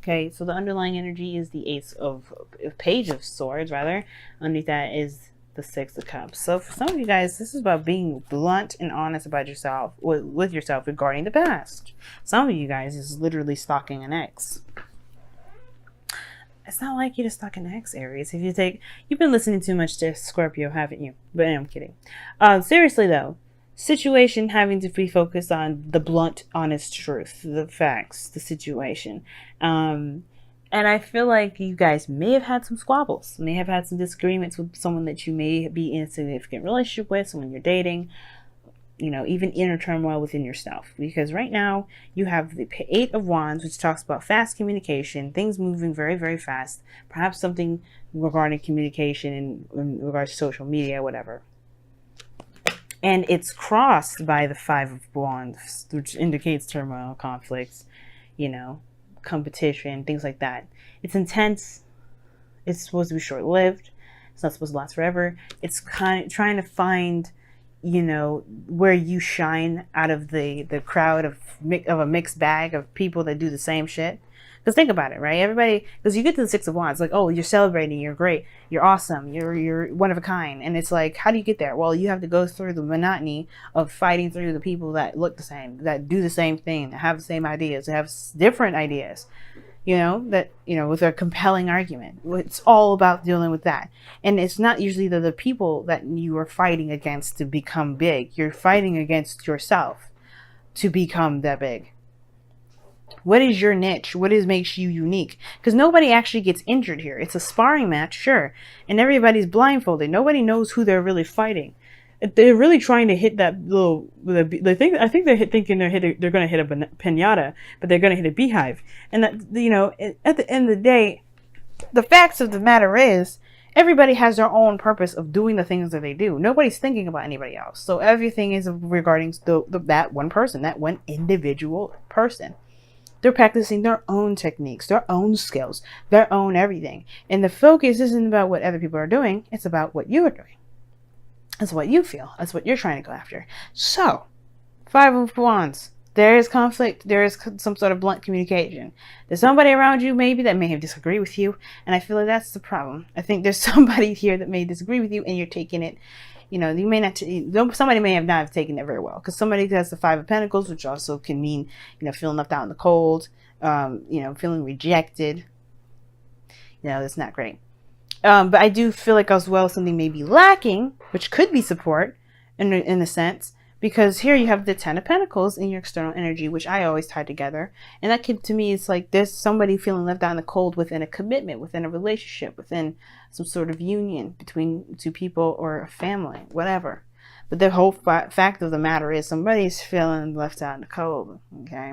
Okay, so the underlying energy is the Page of Swords, rather. Underneath that is the Six of Cups. So for some of you guys, this is about being blunt and honest about yourself, with yourself regarding the past. Some of you guys is literally stalking an ex. It's not like you to stalk an ex, Aries. You've been listening too much to Scorpio, haven't you? But I'm kidding. Seriously though, situation having to be focused on the blunt, honest truth, the facts, the situation. And I feel like you guys may have had some squabbles, may have had some disagreements with someone that you may be in a significant relationship with, someone you're dating, even inner turmoil within yourself. Because right now you have the Eight of Wands, which talks about fast communication, things moving very, very fast, perhaps something regarding communication in regards to social media, whatever. And it's crossed by the Five of Wands, which indicates turmoil, conflicts, competition, things like that. It's intense. It's supposed to be short-lived. It's not supposed to last forever. It's kind of trying to find, where you shine out of the crowd of a mixed bag of people that do the same shit. Because think about it, right? Everybody, because you get to the Six of Wands, like, oh, you're celebrating, you're great, you're awesome, you're one of a kind. And it's like, how do you get there? Well, you have to go through the monotony of fighting through the people that look the same, that do the same thing, that have the same ideas, that have different ideas, with a compelling argument. It's all about dealing with that. And it's not usually the people that you are fighting against to become big. You're fighting against yourself to become that big. What is your niche? What makes you unique? Because nobody actually gets injured here. It's a sparring match, sure. And everybody's blindfolded. Nobody knows who they're really fighting. They're really trying to hit that little. I think they're thinking they're going to hit a pinata, but they're going to hit a beehive. And that, at the end of the day, the facts of the matter is, everybody has their own purpose of doing the things that they do. Nobody's thinking about anybody else. So everything is regarding that one person, that one individual person. They're practicing their own techniques, their own skills, their own everything. And the focus isn't about what other people are doing. It's about what you are doing. It's what you feel. That's what you're trying to go after. So, Five of Wands. There is conflict. There is some sort of blunt communication. There's somebody around you maybe that may have disagreed with you. And I feel like that's the problem. I think there's somebody here that may disagree with you and you're taking it. You may not, somebody may have not taken it very well, because somebody has the Five of Pentacles, which also can mean, feeling left out in the cold, feeling rejected. That's not great. But I do feel like as well something may be lacking, which could be support in a sense, because here you have the Ten of Pentacles in your external energy, which I always tie together. And that could, to me, it's like there's somebody feeling left out in the cold within a commitment, within a relationship, within some sort of union between two people or a family, whatever. But the whole fact of the matter is somebody's feeling left out in the cold, okay?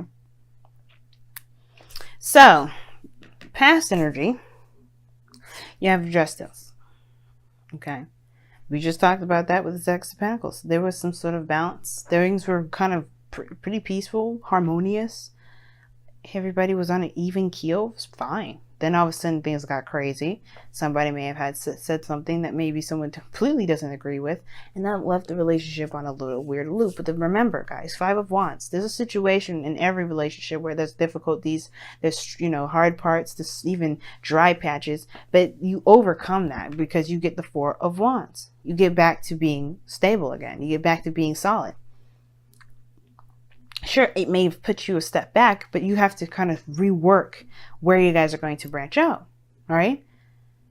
So, past energy, you have Justice, okay? We just talked about that with the Six of Pentacles. There was some sort of balance. Things were kind of pretty peaceful, harmonious. Everybody was on an even keel. It was fine. Then all of a sudden things got crazy. Somebody may have said something that maybe someone completely doesn't agree with, and that left the relationship on a little weird loop. But then remember, guys, Five of Wands. There's a situation in every relationship where there's difficulties, there's hard parts, there's even dry patches, but you overcome that because you get the Four of Wands. You get back to being stable again. You get back to being solid. Sure, it may have put you a step back, but you have to kind of rework where you guys are going to branch out. All right?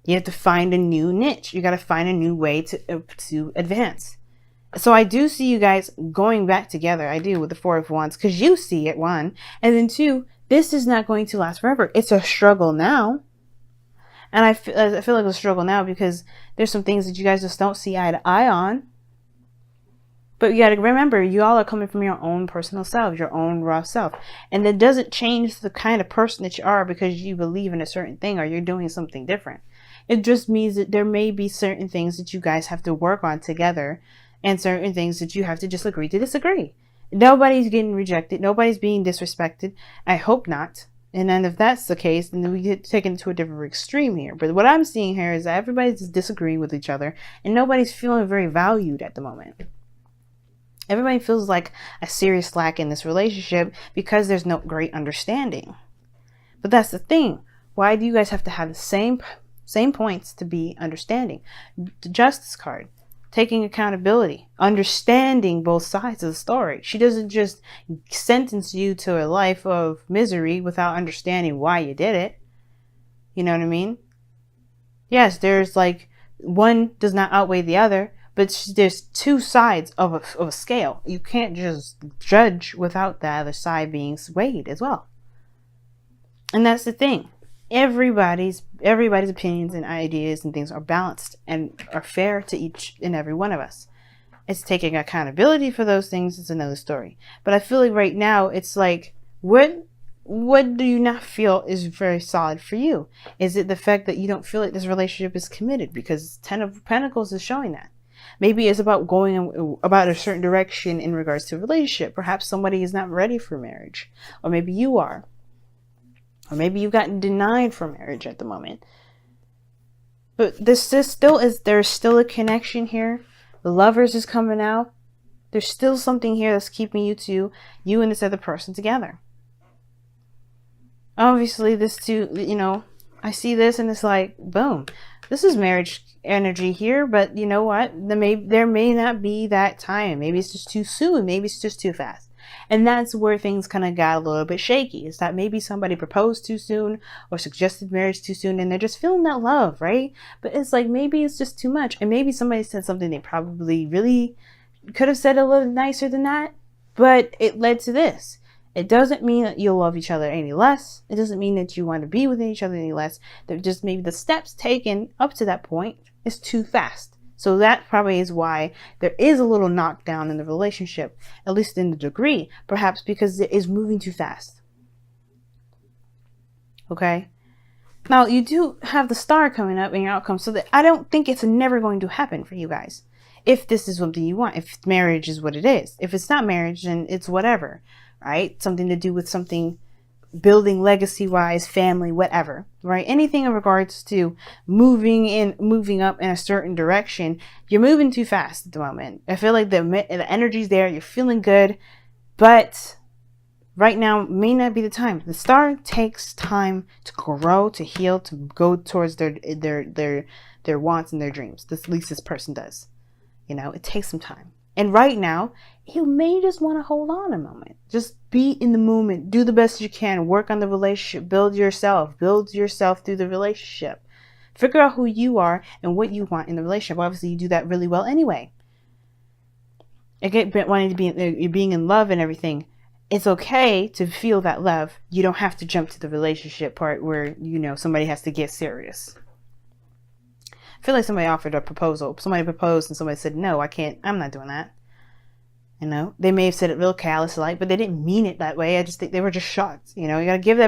You have to find a new niche. You got to find a new way to advance. So I do see you guys going back together. I do, with the Four of Wands, because you see it, one. And then two, this is not going to last forever. It's a struggle now. And I feel like it's a struggle now because there's some things that you guys just don't see eye to eye on. But you got to remember, you all are coming from your own personal self, your own raw self. And that doesn't change the kind of person that you are because you believe in a certain thing or you're doing something different. It just means that there may be certain things that you guys have to work on together and certain things that you have to just agree to disagree. Nobody's getting rejected. Nobody's being disrespected. I hope not. And then if that's the case, then we get taken to a different extreme here. But what I'm seeing here is that everybody's disagreeing with each other and nobody's feeling very valued at the moment. Everybody feels like a serious lack in this relationship because there's no great understanding. But that's the thing. Why do you guys have to have the same points to be understanding? The Justice card, taking accountability, understanding both sides of the story. She doesn't just sentence you to a life of misery without understanding why you did it. You know what I mean? Yes, there's like one does not outweigh the other, but there's two sides of a scale. You can't just judge without the other side being weighed as well. And that's the thing. Everybody's opinions and ideas and things are balanced and are fair to each and every one of us. It's taking accountability for those things is another story. But I feel like right now it's like, what do you not feel is very solid for you? Is it the fact that you don't feel like this relationship is committed? Because Ten of Pentacles is showing that. Maybe it's about going about a certain direction in regards to a relationship. Perhaps somebody is not ready for marriage, or maybe you are. Or maybe you've gotten denied for marriage at the moment. But there's still a connection here. The Lovers is coming out. There's still something here that's keeping you and this other person together. Obviously, this too, I see this and it's like, boom. This is marriage energy here, but you know what? There may not be that time. Maybe it's just too soon. Maybe it's just too fast. And that's where things kind of got a little bit shaky. Is that maybe somebody proposed too soon or suggested marriage too soon and they're just feeling that love, right? But it's like maybe it's just too much. And maybe somebody said something they probably really could have said a little nicer than that, but it led to this. It doesn't mean that you'll love each other any less. It doesn't mean that you want to be with each other any less. They're just maybe the steps taken up to that point is too fast. So that probably is why there is a little knockdown in the relationship, at least in the degree, perhaps because it is moving too fast. Okay? Now, you do have the Star coming up in your outcome, so that I don't think it's never going to happen for you guys. If this is something you want, if marriage is what it is. If it's not marriage, then it's whatever, right? Something to do with something building legacy-wise, family, whatever, right? Anything in regards to moving up in a certain direction, you're moving too fast at the moment. I feel like the energy's there, you're feeling good, but right now may not be the time. The Star takes time to grow, to heal, to go towards their wants and their dreams. At least this person does. It takes some time. And right now, you may just want to hold on a moment. Just be in the moment. Do the best you can. Work on the relationship. Build yourself through the relationship. Figure out who you are and what you want in the relationship. Obviously, you do that really well anyway. Again, wanting to be being in love and everything. It's okay to feel that love. You don't have to jump to the relationship part where, somebody has to get serious. I feel like somebody offered a proposal. Somebody proposed and somebody said, no, I can't. I'm not doing that. They may have said it real callous-like, but they didn't mean it that way. I just think they were just shocked. You got to give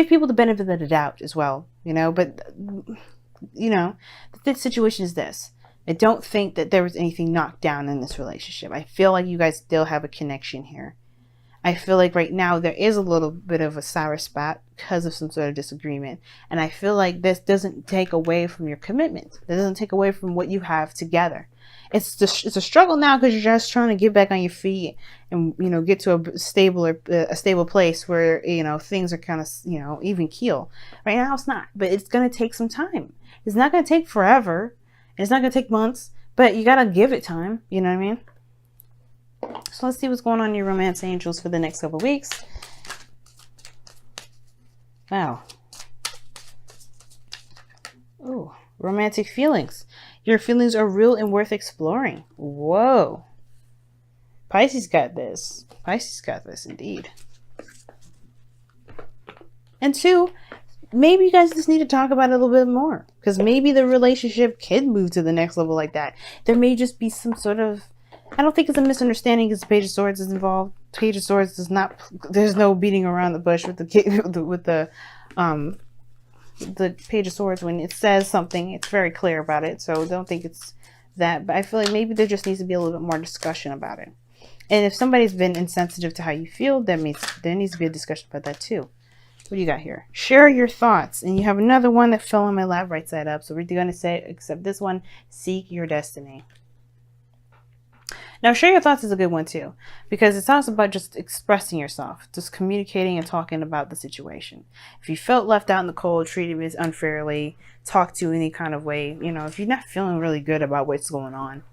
people the benefit of the doubt as well. But, the situation is this. I don't think that there was anything knocked down in this relationship. I feel like you guys still have a connection here. I feel like right now there is a little bit of a sour spot because of some sort of disagreement. And I feel like this doesn't take away from your commitment. It doesn't take away from what you have together. It's a struggle now because you're just trying to get back on your feet and, get to a stable place where, things are kind of, even keel. Right now it's not, but it's going to take some time. It's not going to take forever. And it's not going to take months, but you got to give it time. You know what I mean? So let's see what's going on in your romance angels for the next couple of weeks. Wow. Ooh, romantic feelings. Your feelings are real and worth exploring. Whoa. Pisces got this. Pisces got this indeed. And 2, maybe you guys just need to talk about it a little bit more. Because maybe the relationship can move to the next level like that. There may just be some sort of... I don't think it's a misunderstanding because Page of Swords is involved. Page of Swords does not... There's no beating around the bush with the Page of Swords. When it says something, it's very clear about it. So don't think it's that. But I feel like maybe there just needs to be a little bit more discussion about it. And if somebody's been insensitive to how you feel, that means there needs to be a discussion about that too. What do you got here? Share your thoughts. And you have another one that fell on my lap right side up. So we're going to say, except this one, seek your destiny. Now, share your thoughts is a good one too, because it talks about just expressing yourself, just communicating and talking about the situation. If you felt left out in the cold, treated unfairly, talked to any kind of way, if you're not feeling really good about what's going on,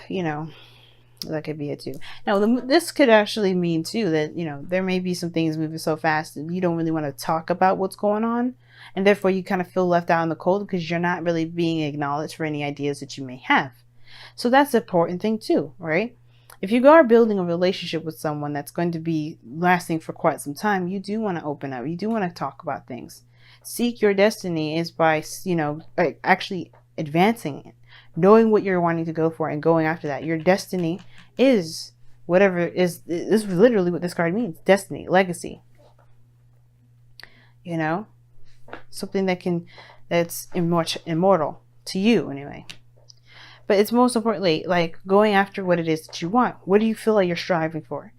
that could be it too. Now, this could actually mean too that, there may be some things moving so fast that you don't really want to talk about what's going on. And therefore you kind of feel left out in the cold because you're not really being acknowledged for any ideas that you may have. So that's an important thing too, right? If you are building a relationship with someone that's going to be lasting for quite some time, you do want to open up. You do want to talk about things. Seek your destiny is by, actually advancing it, knowing what you're wanting to go for and going after that. Your destiny is whatever is literally what this card means. Destiny, legacy. Something that's immortal to you anyway. But it's most importantly like going after what it is that you want. What do you feel like you're striving for?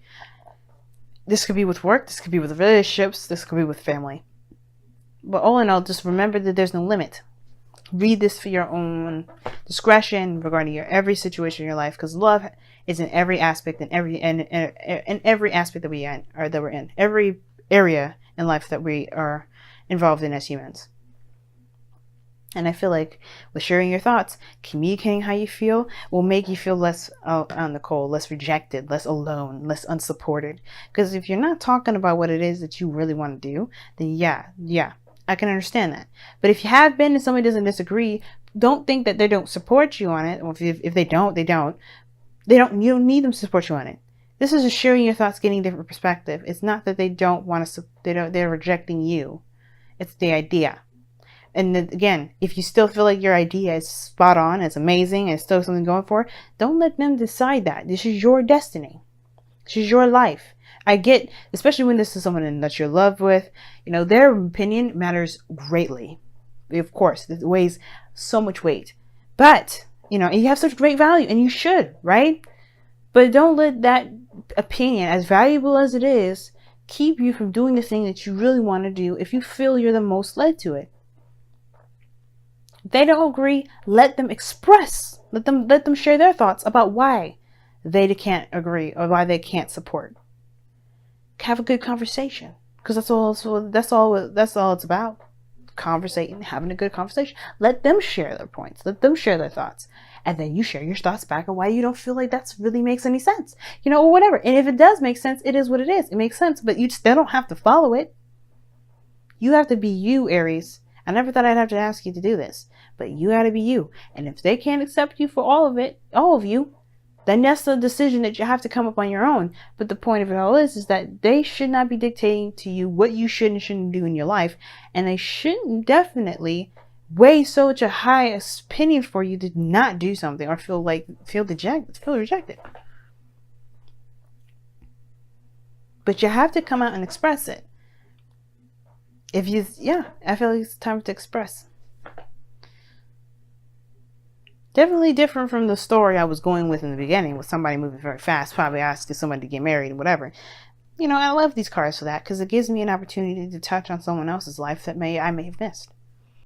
This could be with work, this could be with relationships, this could be with family. But all in all, just remember that there's no limit. Read this for your own discretion regarding every situation in your life, because love is in every aspect, in every aspect that we're in, every area in life that we are involved in as humans. And I feel like with sharing your thoughts, communicating how you feel will make you feel less on the cold, less rejected, less alone, less unsupported. Because if you're not talking about what it is that you really want to do, then yeah, I can understand that. But if you have been and somebody doesn't disagree, don't think that they don't support you on it. Or if they don't, you don't need them to support you on it. This is just sharing your thoughts, getting a different perspective. It's not that they don't want to, they're rejecting you. It's the idea. And again, if you still feel like your idea is spot on, it's amazing, and still something going for, don't let them decide that. This is your destiny. This is your life. I get, especially when this is someone that you're in love with, their opinion matters greatly. Of course, it weighs so much weight. But, and you have such great value, and you should, right? But don't let that opinion, as valuable as it is, keep you from doing the thing that you really want to do if you feel you're the most led to it. If they don't agree, let them express. Let them share their thoughts about why they can't agree or why they can't support. Have a good conversation, because that's all it's about. Conversating, having a good conversation. Let them share their points. Let them share their thoughts. And then you share your thoughts back on why you don't feel like that really makes any sense. Or whatever. And if it does make sense, it is what it is. It makes sense, but you still don't have to follow it. You have to be you, Aries. I never thought I'd have to ask you to do this, but you got to be you. And if they can't accept you for all of you, then that's a decision that you have to come up on your own. But the point of it all is that they should not be dictating to you what you should and shouldn't do in your life. And they shouldn't definitely weigh such a high opinion for you to not do something or feel rejected. But you have to come out and express it. I feel like it's time to express. Definitely different from the story I was going with in the beginning, with somebody moving very fast, probably asking somebody to get married and whatever. I love these cards for that, because it gives me an opportunity to touch on someone else's life that I may have missed.